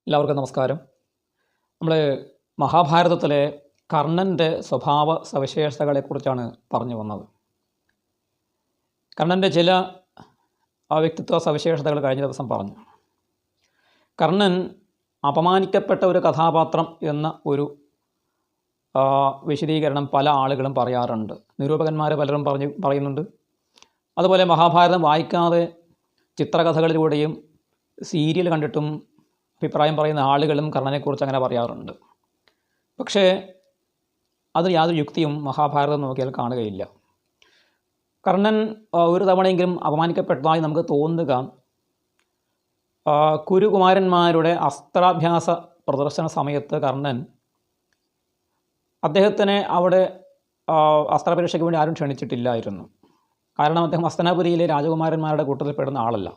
എല്ലാവർക്കും നമസ്കാരം. നമ്മൾ മഹാഭാരതത്തിലെ കർണൻ്റെ സ്വഭാവ സവിശേഷതകളെക്കുറിച്ചാണ് പറഞ്ഞു വന്നത്. കർണൻ്റെ ചില വ്യക്തിത്വ സവിശേഷതകൾ കഴിഞ്ഞ ദിവസം പറഞ്ഞു. കർണൻ അപമാനിക്കപ്പെട്ട ഒരു കഥാപാത്രം എന്ന ഒരു വിശദീകരണം പല ആളുകളും പറയാറുണ്ട്. നിരൂപകന്മാർ പലരും പറയുന്നുണ്ട്. അതുപോലെ മഹാഭാരതം വായിക്കാതെ ചിത്രകഥകളിലൂടെയും സീരിയൽ കണ്ടിട്ടും അഭിപ്രായം പറയുന്ന ആളുകളും കർണനെക്കുറിച്ച് അങ്ങനെ പറയാറുണ്ട്. പക്ഷേ അതിൽ യാതൊരു യുക്തിയും മഹാഭാരതം നോക്കിയാൽ കാണുകയില്ല. കർണൻ ഒരു തവണയെങ്കിലും അപമാനിക്കപ്പെട്ടതായി നമുക്ക് തോന്നുക കുരുകുമാരന്മാരുടെ അസ്ത്രാഭ്യാസ പ്രദർശന സമയത്ത് കർണൻ അദ്ദേഹത്തിനെ അവിടെ അസ്ത്രപരീക്ഷയ്ക്ക് വേണ്ടി ആരും ക്ഷണിച്ചിട്ടില്ലായിരുന്നു. കാരണം അദ്ദേഹം ഹസ്തനാപുരിയിലെ രാജകുമാരന്മാരുടെ കൂട്ടത്തിൽ പെടുന്ന ആളല്ല.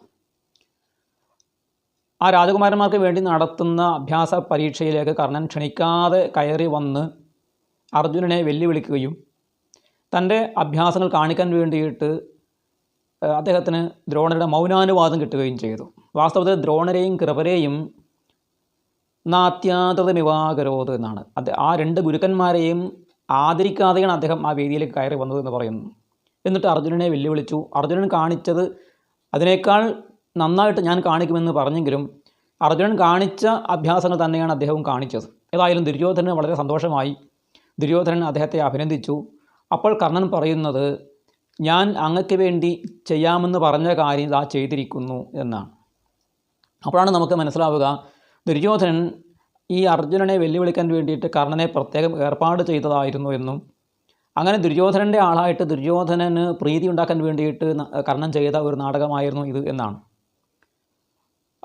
ആ രാജകുമാരന്മാർക്ക് വേണ്ടി നടത്തുന്ന അഭ്യാസ പരീക്ഷയിലേക്ക് കർണൻ ക്ഷണിക്കാതെ കയറി വന്ന് അർജുനനെ വെല്ലുവിളിക്കുകയും തൻ്റെ അഭ്യാസങ്ങൾ കാണിക്കാൻ വേണ്ടിയിട്ട് അദ്ദേഹത്തിന് ദ്രോണരുടെ മൗനാനുവാദം കിട്ടുകയും ചെയ്തു. വാസ്തവത്തിൽ ദ്രോണരെയും കൃപരെയും നാത്യാതൃതമിവാകരോത് എന്നാണ്. ആ രണ്ട് ഗുരുക്കന്മാരെയും ആദരിക്കാതെയാണ് അദ്ദേഹം ആ വേദിയിലേക്ക് കയറി വന്നതെന്ന് പറയുന്നു. എന്നിട്ട് അർജുനനെ വെല്ലുവിളിച്ചു. അർജുനൻ കാണിച്ചത് അതിനേക്കാൾ നന്നായിട്ട് ഞാൻ കാണിക്കുമെന്ന് പറഞ്ഞെങ്കിലും അർജുനൻ കാണിച്ച അഭ്യാസങ്ങൾ തന്നെയാണ് അദ്ദേഹവും കാണിച്ചത്. ഏതായാലും ദുര്യോധനന് വളരെ സന്തോഷമായി. ദുര്യോധനൻ അദ്ദേഹത്തെ അഭിനന്ദിച്ചു. അപ്പോൾ കർണൻ പറയുന്നത്, ഞാൻ അങ്ങക്ക് വേണ്ടി ചെയ്യാമെന്ന് പറഞ്ഞ കാര്യം ഇതാ ചെയ്തിരിക്കുന്നു എന്നാണ്. അപ്പോഴാണ് നമുക്ക് മനസ്സിലാവുക ദുര്യോധനൻ ഈ അർജുനനെ വെല്ലുവിളിക്കാൻ വേണ്ടിയിട്ട് കർണനെ പ്രത്യേകം ഏർപ്പാട് ചെയ്തതായിരുന്നു എന്നും അങ്ങനെ ദുര്യോധനൻ്റെ ആളായിട്ട് ദുര്യോധനന് പ്രീതി ഉണ്ടാക്കാൻ വേണ്ടിയിട്ട് കർണൻ ചെയ്ത ഒരു നാടകമായിരുന്നു ഇത് എന്നാണ്.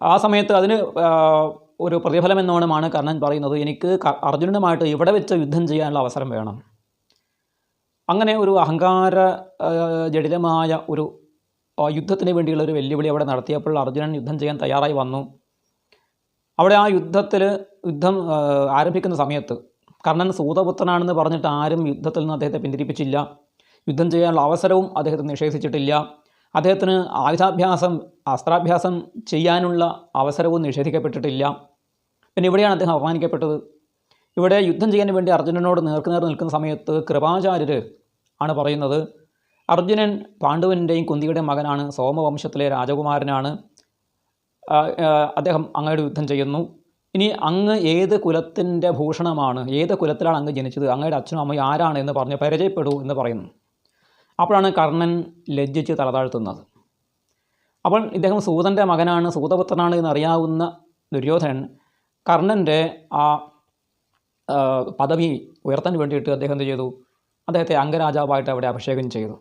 ആ സമയത്ത് അതിന് ഒരു പ്രതിഫലം എന്നോണമാണ് കർണൻ പറയുന്നത്, എനിക്ക് അർജുനനുമായിട്ട് ഇവിടെ വെച്ച് യുദ്ധം ചെയ്യാനുള്ള അവസരം വേണം. അങ്ങനെ ഒരു അഹങ്കാര ജടിലമായ ഒരു യുദ്ധത്തിന് വേണ്ടിയുള്ള ഒരു വെല്ലുവിളി അവിടെ നടത്തിയപ്പോൾ അർജുനൻ യുദ്ധം ചെയ്യാൻ തയ്യാറായി വന്നു. അവിടെ ആ യുദ്ധം ആരംഭിക്കുന്ന സമയത്ത് കർണൻ സൂതപുത്രനാണെന്ന് പറഞ്ഞിട്ട് ആരും യുദ്ധത്തിൽ നിന്ന് അദ്ദേഹത്തെ പിന്തിരിപ്പിച്ചില്ല. യുദ്ധം ചെയ്യാനുള്ള അവസരവും അദ്ദേഹത്തിന് നിഷേധിച്ചിട്ടില്ല. അദ്ദേഹത്തിന് അസ്ത്രാഭ്യാസം ചെയ്യാനുള്ള അവസരവും നിഷേധിക്കപ്പെട്ടിട്ടില്ല. പിന്നെ ഇവിടെയാണ് അദ്ദേഹം അപമാനിക്കപ്പെട്ടത്. ഇവിടെ യുദ്ധം ചെയ്യാൻ വേണ്ടി അർജുനനോട് നേർക്കുനേർ നിൽക്കുന്ന സമയത്ത് കൃപാചാര്യർ ആണ് പറയുന്നത്, അർജുനൻ പാണ്ഡുവിൻ്റെയും കുന്തിയുടെയും മകനാണ്, സോമവംശത്തിലെ രാജകുമാരനാണ്, അദ്ദേഹം അങ്ങയുടെ യുദ്ധം ചെയ്യുന്നു. ഇനി അങ്ങ് ഏത് കുലത്തിൻ്റെ ഭൂഷണമാണ്, ഏത് കുലത്തിലാണ് അങ്ങ് ജനിച്ചത്, അങ്ങയുടെ അച്ഛനും അമ്മയും ആരാണ് എന്ന് പറഞ്ഞ് പരിചയപ്പെടൂ എന്ന് പറയുന്നു. അപ്പോഴാണ് കർണൻ ലജ്ജിച്ച് തലതാഴ്ത്തുന്നത്. അപ്പോൾ ഇദ്ദേഹം സൂതൻ്റെ മകനാണ്, സൂതപുത്രനാണ് എന്നറിയാവുന്ന ദുര്യോധനൻ കർണൻ്റെ ആ പദവി ഉയർത്താൻ വേണ്ടിയിട്ട് അദ്ദേഹം എന്ത് ചെയ്തു, അദ്ദേഹത്തെ അംഗരാജാവായിട്ട് അവിടെ അഭിഷേകം ചെയ്തു.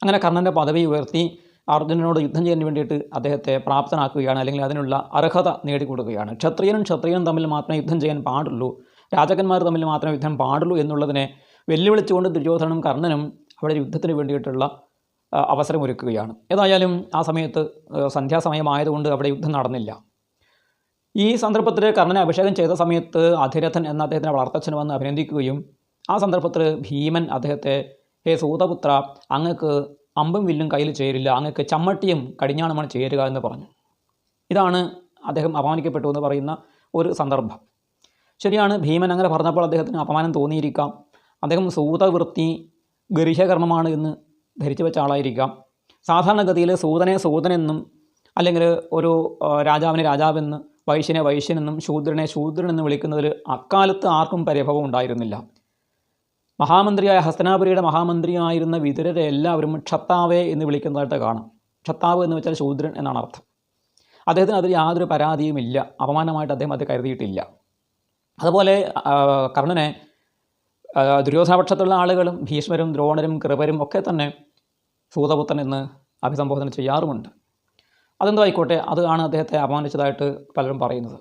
അങ്ങനെ കർണൻ്റെ പദവി ഉയർത്തി അർജുനനോട് യുദ്ധം ചെയ്യാൻ വേണ്ടിയിട്ട് അദ്ദേഹത്തെ പ്രാപ്തനാക്കുകയാണ്, അല്ലെങ്കിൽ അതിനുള്ള അർഹത നേടിക്കൊടുക്കുകയാണ്. ക്ഷത്രിയനും തമ്മിൽ മാത്രമേ യുദ്ധം ചെയ്യാൻ പാടുള്ളൂ, രാജാക്കന്മാർ തമ്മിൽ മാത്രമേ യുദ്ധം പാടുള്ളൂ എന്നുള്ളതിനെ വെല്ലുവിളിച്ചുകൊണ്ട് ദുര്യോധനനും കർണനും അവിടെ യുദ്ധത്തിന് വേണ്ടിയിട്ടുള്ള അവസരമൊരുക്കുകയാണ്. ഏതായാലും ആ സമയത്ത് സന്ധ്യാസമയമായതുകൊണ്ട് അവിടെ യുദ്ധം നടന്നില്ല. ഈ സന്ദർഭത്തിൽ കർണനെ അഭിഷേകം ചെയ്ത സമയത്ത് അധിരഥൻ എന്ന അദ്ദേഹത്തിൻ്റെ വളർത്തച്ഛൻ വന്ന് അഭിനന്ദിക്കുകയും ആ സന്ദർഭത്തിൽ ഭീമൻ അദ്ദേഹത്തെ, ഹേ സൂതപുത്ര, അങ്ങക്ക് അമ്പും വില്ലും കയ്യിൽ ചേരില്ല, അങ്ങക്ക് ചമ്മട്ടിയും കടിഞ്ഞാണുമാണ് ചേരുക എന്ന് പറഞ്ഞു. ഇതാണ് അദ്ദേഹം അപമാനിക്കപ്പെട്ടു എന്ന് പറയുന്ന ഒരു സന്ദർഭം. ശരിയാണ്, ഭീമൻ അങ്ങനെ പറഞ്ഞപ്പോൾ അദ്ദേഹത്തിന് അപമാനം തോന്നിയിരിക്കാം. അദ്ദേഹം സൂതവൃത്തി ഗർഹ്യകർമ്മമാണ് എന്ന് ധരിച്ചു വെച്ച ആളായിരിക്കാം. സാധാരണഗതിയിൽ സൂതനെ സൂതനെന്നും, അല്ലെങ്കിൽ ഒരു രാജാവിനെ രാജാവെന്ന്, വൈശ്യനെ വൈശ്യനെന്നും, ശൂദ്രനെ ശൂദ്രനെന്ന് വിളിക്കുന്നതിൽ അക്കാലത്ത് ആർക്കും പരിഭവം ഉണ്ടായിരുന്നില്ല. മഹാമന്ത്രിയായ ഹസ്തനാപുരിയുടെ മഹാമന്ത്രിയായിരുന്ന വിതുരരെ എല്ലാവരും ക്ഷത്താവേ എന്ന് വിളിക്കുന്നതായിട്ട് കാണാം. ക്ഷത്താവ് എന്ന് വെച്ചാൽ ശൂദ്രൻ എന്നാണ് അർത്ഥം. അദ്ദേഹത്തിന് അതിൽ യാതൊരു പരാതിയുമില്ല, അപമാനമായിട്ട് അദ്ദേഹം അത് കരുതിയിട്ടില്ല. അതുപോലെ കർണനെ ദുര്യോധനപക്ഷത്തുള്ള ആളുകളും ഭീഷ്മരും ദ്രോണരും കൃപരും ഒക്കെ തന്നെ സൂതപുത്രൻ എന്ന് അഭിസംബോധന ചെയ്യാറുമുണ്ട്. അതെന്തോ ആയിക്കോട്ടെ, അതാണ് അദ്ദേഹത്തെ അപമാനിച്ചതായിട്ട് പലരും പറയുന്നത്.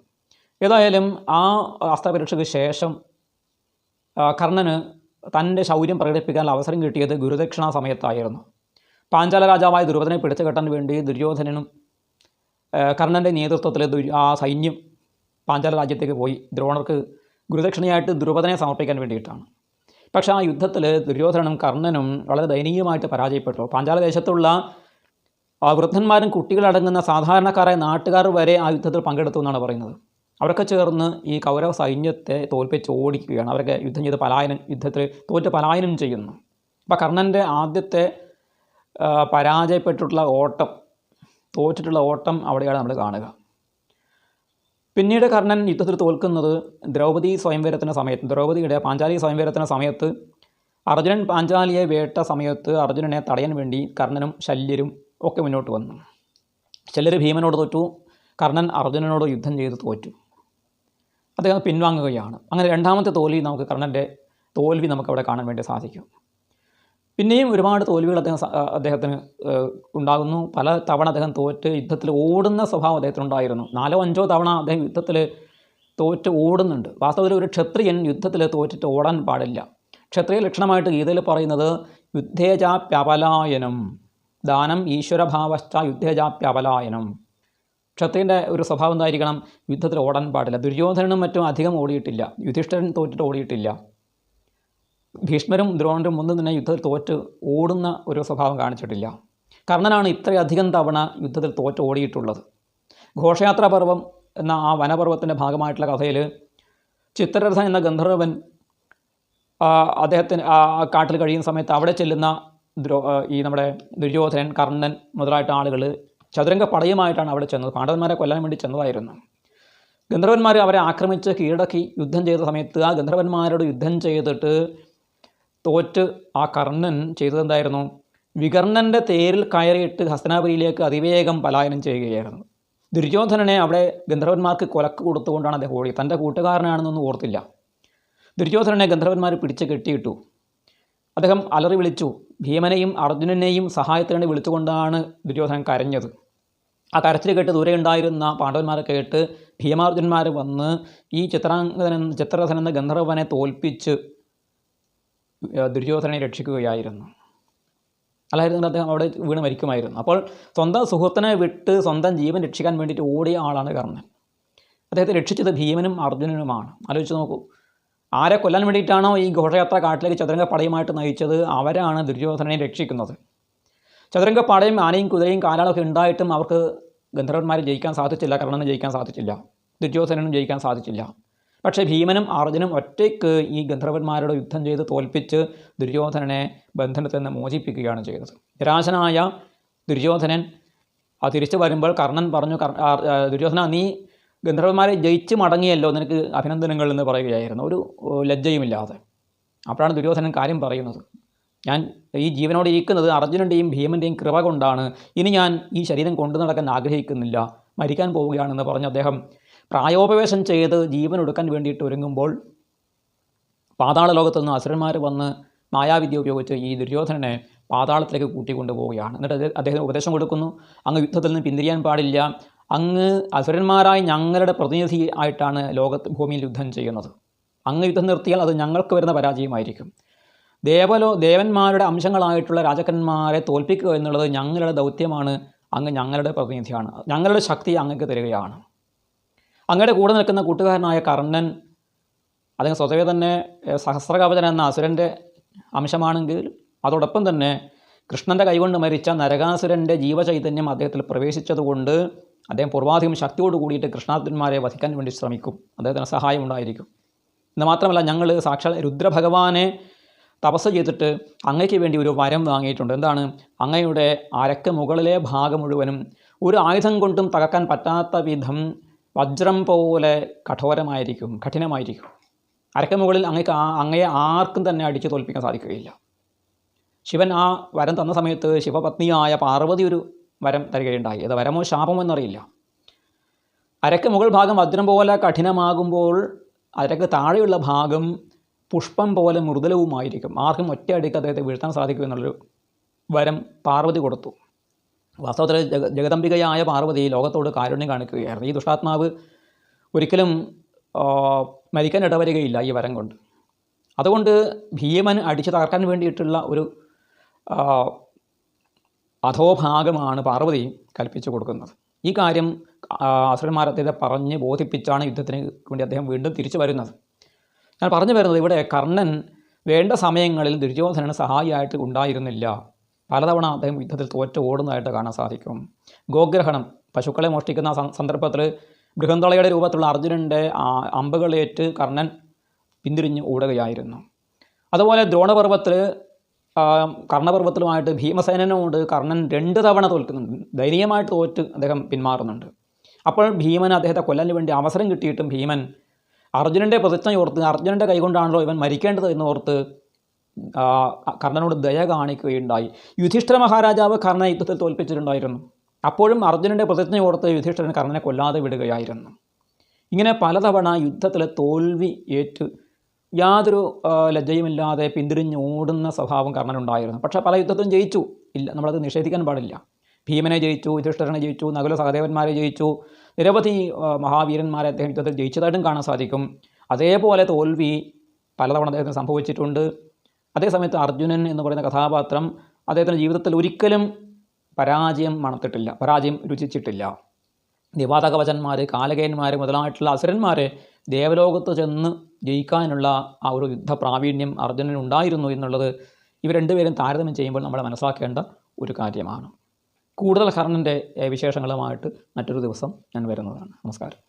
ഏതായാലും ആ അസ്ത്രപരീക്ഷയ്ക്ക് ശേഷം കർണന് തൻ്റെ ശൗര്യം പ്രകടിപ്പിക്കാനുള്ള അവസരം കിട്ടിയത് ഗുരുദക്ഷിണ സമയത്തായിരുന്നു. പാഞ്ചാല രാജാവായ ദുര്യോധനെ പിടിച്ചു കെട്ടാൻ വേണ്ടി ദുര്യോധനനും കർണൻ്റെ നേതൃത്വത്തിൽ ആ സൈന്യം പാഞ്ചാല രാജ്യത്തേക്ക് പോയി ദ്രോണർക്ക് ഗുരുദക്ഷിണയായിട്ട് ദ്രുപദനെ സമർപ്പിക്കാൻ വേണ്ടിയിട്ടാണ്. പക്ഷേ ആ യുദ്ധത്തിൽ ദുര്യോധനനും കർണനും വളരെ ദയനീയമായിട്ട് പരാജയപ്പെട്ടു. പാഞ്ചാല ദേശത്തുള്ള വൃദ്ധന്മാരും കുട്ടികളടങ്ങുന്ന സാധാരണക്കാരായ നാട്ടുകാർ വരെ ആ യുദ്ധത്തിൽ പങ്കെടുത്തു എന്നാണ് പറയുന്നത്. അവരൊക്കെ ചേർന്ന് ഈ കൗരവ സൈന്യത്തെ തോൽപ്പിച്ച് ഓടിക്കുകയാണ്. അവരൊക്കെ യുദ്ധം ചെയ്ത് യുദ്ധത്തിൽ തോറ്റ് പലായനം ചെയ്യുന്നു. അപ്പോൾ കർണൻ്റെ ആദ്യത്തെ പരാജയപ്പെട്ടിട്ടുള്ള തോറ്റിട്ടുള്ള ഓട്ടം അവിടെയാണ് നമ്മൾ കാണുക. പിന്നീട് കർണൻ യുദ്ധത്തിൽ തോൽക്കുന്നത് ദ്രൗപദിയുടെ പാഞ്ചാലി സ്വയംവരത്തിന് സമയത്ത് അർജുനൻ പാഞ്ചാലിയെ വേട്ട സമയത്ത് അർജുനനെ തടയാൻ വേണ്ടി കർണനും ശല്യരും ഒക്കെ മുന്നോട്ട് വന്നു. ശല്യർ ഭീമനോട് തോറ്റു, കർണൻ അർജുനനോട് യുദ്ധം ചെയ്ത് തോറ്റു. അദ്ദേഹം പിൻവാങ്ങുകയാണ്. അങ്ങനെ രണ്ടാമത്തെ കർണൻ്റെ തോൽവി നമുക്കവിടെ കാണാൻ വേണ്ടി സാധിക്കും. പിന്നെയും ഒരുപാട് തോൽവികൾ അദ്ദേഹത്തിന് ഉണ്ടാകുന്നു. പല തവണ അദ്ദേഹം തോറ്റ് യുദ്ധത്തിൽ ഓടുന്ന സ്വഭാവം അദ്ദേഹത്തിനുണ്ടായിരുന്നു. 4-5 തവണ അദ്ദേഹം യുദ്ധത്തിൽ തോറ്റ് ഓടുന്നുണ്ട്. വാസ്തവത്തിൽ ഒരു ക്ഷത്രിയൻ യുദ്ധത്തിൽ തോറ്റിട്ട് ഓടാൻ പാടില്ല. ക്ഷത്രിയ ലക്ഷണമായിട്ട് ഗീതയിൽ പറയുന്നത് യുദ്ധേജാപ്യപലായനം, ദാനം ഈശ്വരഭാവശ്ച യുദ്ധേജാപ്യപലായനം. ക്ഷത്രിയൻ്റെ ഒരു സ്വഭാവം എന്തായിരിക്കണം? യുദ്ധത്തിൽ ഓടാൻ പാടില്ല. ദുര്യോധനനും മറ്റും അധികം ഓടിയിട്ടില്ല. യുധിഷ്ഠിരൻ തോറ്റിട്ട് ഓടിയിട്ടില്ല. ഭീഷ്മരും ദ്രോണരും ഒന്നും തന്നെ യുദ്ധത്തിൽ തോറ്റ് ഓടുന്ന ഒരു സ്വഭാവം കാണിച്ചിട്ടില്ല. കർണനാണ് ഇത്രയധികം തവണ യുദ്ധത്തിൽ തോറ്റ് ഓടിയിട്ടുള്ളത്. ഘോഷയാത്രാ പർവ്വം എന്ന ആ വനപർവ്വത്തിൻ്റെ ഭാഗമായിട്ടുള്ള കഥയിൽ ചിത്രരഥൻ എന്ന ഗന്ധർവൻ അദ്ദേഹത്തിന് കാട്ടിൽ കഴിയുന്ന സമയത്ത് അവിടെ ചെല്ലുന്ന നമ്മുടെ ദുര്യോധനൻ, കർണൻ മുതലായിട്ട് ആളുകൾ ചതുരംഗ പടയുമായിട്ടാണ് അവിടെ ചെന്നത്. പാണ്ഡവന്മാരെ കൊല്ലാൻ വേണ്ടി ചെന്നതായിരുന്നു. ഗന്ധർവന്മാർ അവരെ ആക്രമിച്ച് കീഴടക്കി യുദ്ധം ചെയ്ത സമയത്ത് ആ ഗന്ധർവന്മാരോട് യുദ്ധം ചെയ്തിട്ട് തോറ്റ് ആ കർണൻ ചെയ്തതെന്തായിരുന്നു? വികർണൻ്റെ തേരിൽ കയറിയിട്ട് ഹസ്തനാപുരിയിലേക്ക് അതിവേഗം പലായനം ചെയ്യുകയായിരുന്നു. ദുര്യോധനനെ അവിടെ ഗന്ധർവന്മാർക്ക് കൊലക്ക് കൊടുത്തുകൊണ്ടാണ് അദ്ദേഹം ഓടി. തൻ്റെ കൂട്ടുകാരനാണെന്നൊന്നും ഓർത്തില്ല. ദുര്യോധനനെ ഗന്ധർവന്മാർ പിടിച്ച് കെട്ടിയിട്ടു. അദ്ദേഹം അലറി വിളിച്ചു. ഭീമനെയും അർജുനനെയും സഹായത്തിനായി വിളിച്ചുകൊണ്ടാണ് ദുര്യോധനൻ കരഞ്ഞത്. ആ കരച്ചിൽ കേട്ട് ദൂരെ ഉണ്ടായിരുന്ന പാണ്ഡവന്മാരെ കേട്ട് ഭീമാർജുനന്മാർ വന്ന് ഈ ചിത്രരഥൻ എന്ന ഗന്ധർവനെ തോൽപ്പിച്ച് ദുര്യോധനനെ രക്ഷിക്കുകയായിരുന്നു. അല്ലായിരുന്നെങ്കിൽ അദ്ദേഹം അവിടെ വീണ് മരിക്കുമായിരുന്നു. അപ്പോൾ സ്വന്തം സുഹൃത്തിനെ വിട്ട് സ്വന്തം ജീവൻ രക്ഷിക്കാൻ വേണ്ടിയിട്ട് ഓടിയ ആളാണ് കർണൻ. അദ്ദേഹത്തെ രക്ഷിച്ചത് ഭീമനും അർജുനനുമാണ്. ആലോചിച്ച് നോക്കൂ. ആരെ കൊല്ലാൻ വേണ്ടിയിട്ടാണോ ഈ ഘോഷയാത്ര കാട്ടിലേക്ക് ചതുരംഗ പടയുമായിട്ട് നയിച്ചത്, അവരാണ് ദുര്യോധനനെ രക്ഷിക്കുന്നത്. ചതുരംഗ പടയും ആനയും കുതിരയും കാലാളൊക്കെ ഉണ്ടായിട്ടും അവർക്ക് ഗന്ധർവന്മാരെ ജയിക്കാൻ സാധിച്ചില്ല. കർണനെ ജയിക്കാൻ സാധിച്ചില്ല. ദുര്യോധനനും ജയിക്കാൻ സാധിച്ചില്ല. പക്ഷേ ഭീമനും അർജുനും ഒറ്റയ്ക്ക് ഈ ഗന്ധർവന്മാരോട് യുദ്ധം ചെയ്ത് തോൽപ്പിച്ച് ദുര്യോധനനെ ബന്ധനത്തിൽ നിന്ന് മോചിപ്പിക്കുകയാണ് ചെയ്തത്. നിരാശനായ ദുര്യോധനൻ തിരിച്ചു വരുമ്പോൾ കർണൻ പറഞ്ഞു, ദുര്യോധന, നീ ഗന്ധർവന്മാരെ ജയിച്ച് മടങ്ങിയല്ലോ, നിനക്ക് അഭിനന്ദനങ്ങൾ എന്ന് പറയുകയായിരുന്നു, ഒരു ലജ്ജയുമില്ലാതെ. അപ്പോഴാണ് ദുര്യോധനൻ കാര്യം പറയുന്നത്. ഞാൻ ഈ ജീവനോട് ഇരിക്കുന്നത് അർജുനൻ്റെയും ഭീമൻ്റെയും കൃപ കൊണ്ടാണ്. ഇനി ഞാൻ ഈ ശരീരം കൊണ്ടു നടക്കാൻ ആഗ്രഹിക്കുന്നില്ല, മരിക്കാൻ പോവുകയാണെന്ന് പറഞ്ഞ് അദ്ദേഹം പ്രായോപവേശം ചെയ്ത് ജീവൻ എടുക്കാൻ വേണ്ടിയിട്ട് ഒരുങ്ങുമ്പോൾ പാതാള ലോകത്തു നിന്ന് അസുരന്മാർ വന്ന് മായാവിദ്യ ഉപയോഗിച്ച് ഈ ദുര്യോധനനെ പാതാളത്തിലേക്ക് കൂട്ടിക്കൊണ്ടുപോവുകയാണ്. എന്നിട്ട് അദ്ദേഹത്തിന് ഉപദേശം കൊടുക്കുന്നു. അങ്ങ് യുദ്ധത്തിൽ നിന്ന് പിന്തിരിയാൻ പാടില്ല. അങ്ങ് അസുരന്മാരായി ഞങ്ങളുടെ പ്രതിനിധി ആയിട്ടാണ് ഭൂമിയിൽ യുദ്ധം ചെയ്യുന്നത്. അങ്ങ് യുദ്ധം നിർത്തിയാൽ അത് ഞങ്ങൾക്ക് വരുന്ന പരാജയമായിരിക്കും. ദേവന്മാരുടെ അംശങ്ങളായിട്ടുള്ള രാജാക്കന്മാരെ തോൽപ്പിക്കുക എന്നുള്ളത് ഞങ്ങളുടെ ദൗത്യമാണ്. അങ്ങ് ഞങ്ങളുടെ പ്രതിനിധിയാണ്. ഞങ്ങളുടെ ശക്തി അങ്ങക്ക് തരികയാണ്. അങ്ങയുടെ കൂടെ നിൽക്കുന്ന കൂട്ടുകാരനായ കർണൻ, അദ്ദേഹം സ്വതവേ തന്നെ സഹസ്രകവചൻ എന്ന അസുരൻ്റെ അംശമാണെങ്കിൽ അതോടൊപ്പം തന്നെ കൃഷ്ണൻ്റെ കൈകൊണ്ട് മരിച്ച നരകാസുരൻ്റെ ജീവചൈതന്യം അദ്ദേഹത്തിൽ പ്രവേശിച്ചതുകൊണ്ട് അദ്ദേഹം പൂർവാധികം ശക്തിയോട് കൂടിയിട്ട് കൃഷ്ണാർജുനന്മാരെ വധിക്കാൻ വേണ്ടി ശ്രമിക്കും. അദ്ദേഹത്തിന് സഹായം ഉണ്ടായിരിക്കും. എന്ന് മാത്രമല്ല, ഞങ്ങൾ സാക്ഷാൽ രുദ്രഭഗവാനെ തപസ് ചെയ്തിട്ട് അങ്ങയ്ക്ക് വേണ്ടി ഒരു വരം വാങ്ങിയിട്ടുണ്ട്. എന്താണ്? അങ്ങയുടെ അരക്ക് മുകളിലെ ഭാഗം മുഴുവനും ഒരു ആയുധം കൊണ്ടും തകർക്കാൻ പറ്റാത്ത വിധം വജ്രം പോലെ കഠിനമായിരിക്കും. അരക്ക് മുകളിൽ അങ്ങയെ ആർക്കും തന്നെ അടിച്ച് തോൽപ്പിക്കാൻ സാധിക്കുകയില്ല. ശിവൻ ആ വരം തന്ന സമയത്ത് ശിവപത്നിയായ പാർവതി ഒരു വരം തരികയുണ്ടായി. അത് വരമോ ശാപമോ എന്നറിയില്ല. അരക്ക് മുകൾ ഭാഗം വജ്രം പോലെ കഠിനമാകുമ്പോൾ അരക്ക് താഴെയുള്ള ഭാഗം പുഷ്പം പോലെ മൃദുലവുമായിരിക്കും. ആർക്കും ഒറ്റയടിക്ക് അദ്ദേഹത്തെ വീഴ്ത്താൻ സാധിക്കും എന്നുള്ളൊരു വരം പാർവതി കൊടുത്തു. വാസ്തവത്തിൽ ജഗദംബികയായ പാർവതി ലോകത്തോട് കാരുണ്യം കാണിക്കുകയായിരുന്നു. ഈ ദുഷ്ടാത്മാവ് ഒരിക്കലും മരിക്കാൻ ഇടവരികയില്ല ഈ വരം കൊണ്ട്. അതുകൊണ്ട് ഭീമൻ അടിച്ചു തകർക്കാൻ വേണ്ടിയിട്ടുള്ള ഒരു അധോഭാഗമാണ് പാർവതി കൽപ്പിച്ചു കൊടുക്കുന്നത്. ഈ കാര്യം അസുരന്മാരെ അദ്ദേഹത്തെ പറഞ്ഞ് ബോധിപ്പിച്ചാണ് യുദ്ധത്തിന് വേണ്ടി അദ്ദേഹം വീണ്ടും തിരിച്ചു വരുന്നത്. ഞാൻ പറഞ്ഞു വരുന്നത്, ഇവിടെ കർണൻ വേണ്ട സമയങ്ങളിൽ ദുര്യോധനന് സഹായിയായിട്ട് ഉണ്ടായിരുന്നില്ല. പലതവണ അദ്ദേഹം യുദ്ധത്തിൽ തോറ്റ് ഓടുന്നതായിട്ട് കാണാൻ സാധിക്കും. ഗോഗ്രഹണം, പശുക്കളെ മോഷ്ടിക്കുന്ന സന്ദർഭത്തിൽ ബൃഹന്തളയുടെ രൂപത്തിലുള്ള അർജുനൻ്റെ അമ്പുകളേറ്റ് കർണൻ പിന്തിരിഞ്ഞ് ഓടുകയായിരുന്നു. അതുപോലെ ദ്രോണപർവ്വത്തിൽ കർണപർവ്വത്തിലുമായിട്ട് ഭീമസേനനോട് കർണൻ 2 തവണ തോൽക്കുന്നുണ്ട്. ദയനീയമായിട്ട് തോറ്റ് അദ്ദേഹം പിന്മാറുന്നുണ്ട്. അപ്പോൾ ഭീമൻ അദ്ദേഹത്തെ കൊല്ലാൻ വേണ്ടി അവസരം കിട്ടിയിട്ടും ഭീമൻ അർജുനൻ്റെ പ്രതിജ്ഞയോർത്ത് അർജുനൻ്റെ കൈകൊണ്ടാണല്ലോ ഇവൻ മരിക്കേണ്ടത് എന്നോർത്ത് കർണനോട് ദയ കാണിക്കുകയുണ്ടായി. യുധിഷ്ഠിര മഹാരാജാവ് കർണനെ യുദ്ധത്തിൽ തോൽപ്പിച്ചിട്ടുണ്ടായിരുന്നു. അപ്പോഴും അർജുനൻ്റെ പ്രതിജ്ഞയോർത്ത് യുധിഷ്ഠിരൻ കർണനെ കൊല്ലാതെ വിടുകയായിരുന്നു. ഇങ്ങനെ പലതവണ യുദ്ധത്തിൽ തോൽവി ഏറ്റ് യാതൊരു ലജ്ജയുമില്ലാതെ പിന്തിരിഞ്ഞ് ഓടുന്ന സ്വഭാവം കർണനുണ്ടായിരുന്നു. പക്ഷേ പല യുദ്ധത്തിലും ജയിച്ചു, ഇല്ല, നമ്മളത് നിഷേധിക്കാൻ പാടില്ല. ഭീമനെ ജയിച്ചു, യുധിഷ്ഠിരനെ ജയിച്ചു, നകുല സഹദേവന്മാരെ ജയിച്ചു, നിരവധി മഹാവീരന്മാരെ അദ്ദേഹം യുദ്ധത്തിൽ ജയിച്ചതായിട്ടും കാണാൻ സാധിക്കും. അതേപോലെ തോൽവി പലതവണ അദ്ദേഹത്തിന് സംഭവിച്ചിട്ടുണ്ട്. അതേസമയത്ത് അർജുനൻ എന്ന് പറയുന്ന കഥാപാത്രം അദ്ദേഹത്തിൻ്റെ ജീവിതത്തിൽ ഒരിക്കലും പരാജയം മണത്തിട്ടില്ല, പരാജയം രുചിച്ചിട്ടില്ല. നിവാതകവചന്മാർ, കാലകേന്മാർ മുതലായിട്ടുള്ള അസുരന്മാരെ ദേവലോകത്ത് ചെന്ന് ജയിക്കാനുള്ള ആ ഒരു യുദ്ധ പ്രാവീണ്യം അർജുനനുണ്ടായിരുന്നു എന്നുള്ളത് ഇവർ രണ്ടുപേരും താരതമ്യം ചെയ്യുമ്പോൾ നമ്മൾ മനസ്സിലാക്കേണ്ട ഒരു കാര്യമാണ്. കൂടുതൽ കർണൻ്റെ വിശേഷങ്ങളുമായിട്ട് മറ്റൊരു ദിവസം ഞാൻ വരുന്നതാണ്. നമസ്കാരം.